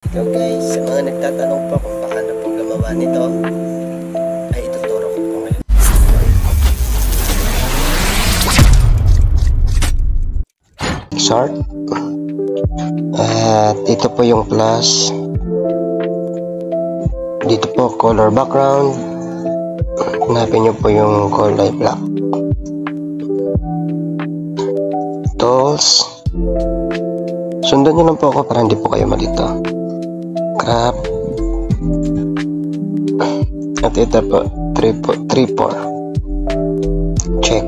Hello guys, sa mga nagtatanong po kung paano po gumawa nito, ay ituturo ko po ngayon. Sort. At ito po yung plus. Dito po color background. Hanapin nyo po yung kulay black. Tools. Sundan nyo lang po ako para hindi po kayo malito. Crop. At ito po 3-4. Check.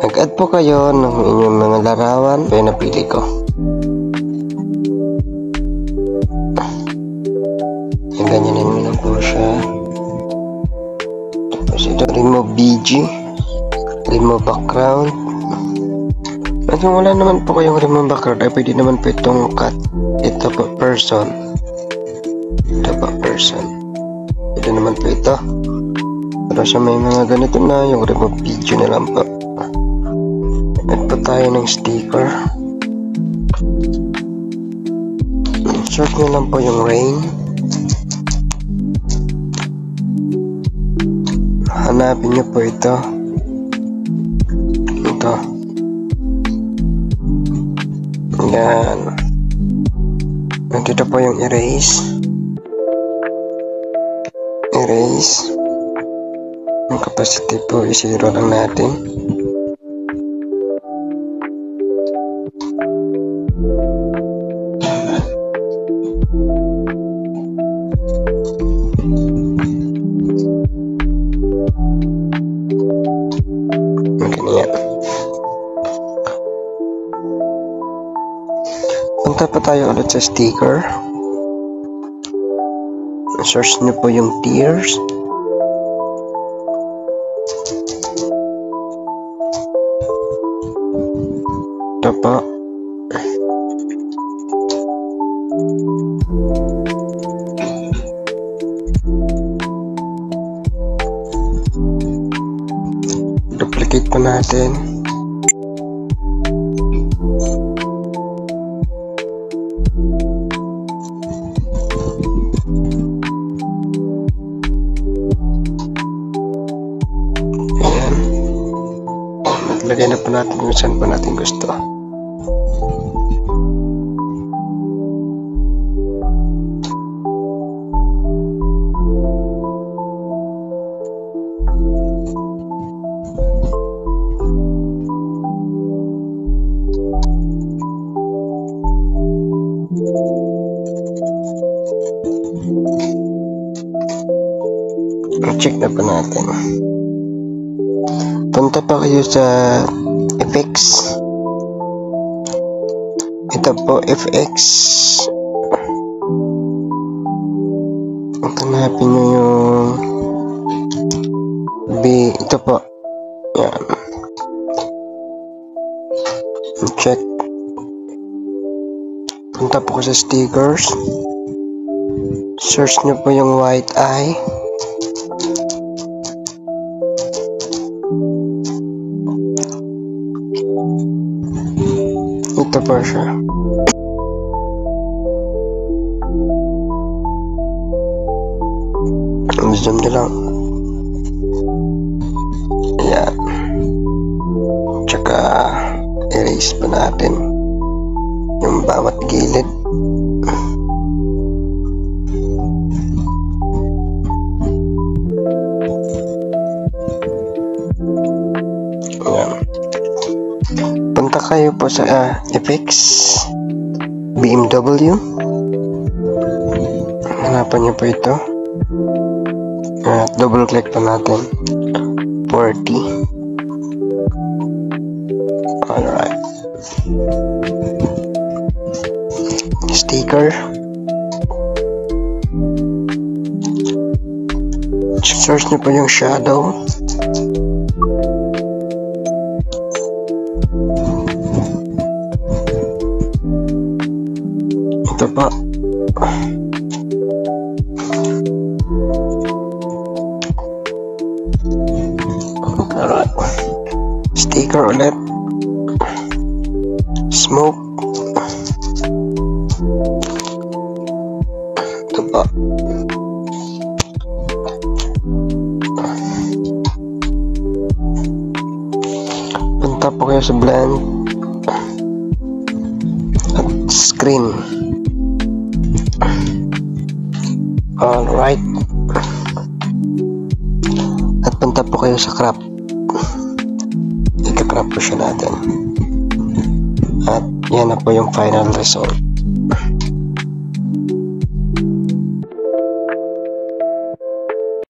Nag-add po kayo ng inyong mga larawan. Kaya napili ko. Yung ganyanin mo lang po siya. Tapos ito remove BG. Remove background. At kung wala naman po kayong remove background, ay pwede naman po itong cut. Ito po person. Ito po person. Pwede naman po ito. Pero sa may mga ganito na, yung remove video na lang po. Add po tayo ng sticker. Insert nyo lang po yung rain. Hanapin nyo po ito. Ito. Yan. Nandito po yung erase. Erase. Yung capacity po, i-zero lang natin. Punta pa tayo ulit sa sticker. Search nyo po yung tears. Ito po. Duplicate pa natin. Lagay na po natin kung saan po natin gusto. Check na po natin. Punta pa kayo sa effects. Ito po FX. Hanapin nyo yung B. Ito po. Yan. Check. Punta po sa stickers. Search nyo po yung white eye. Ito po siya. Zoom nyo lang. Ayan. Tsaka erase pa natin yung bawat gilid. Ayan. Punta kayo po sa effects, BMW. Hanapan nyo po ito. At double click pa natin. 40. Alright. Sticker. Search nyo po yung shadow. Ito pa. Alright. Sticker ulit. Smoke. po. Punta po kayo sa blend at screen. Alright. At punta po kayo sa crop. Ika-crop po siya natin. At yan na po yung final result.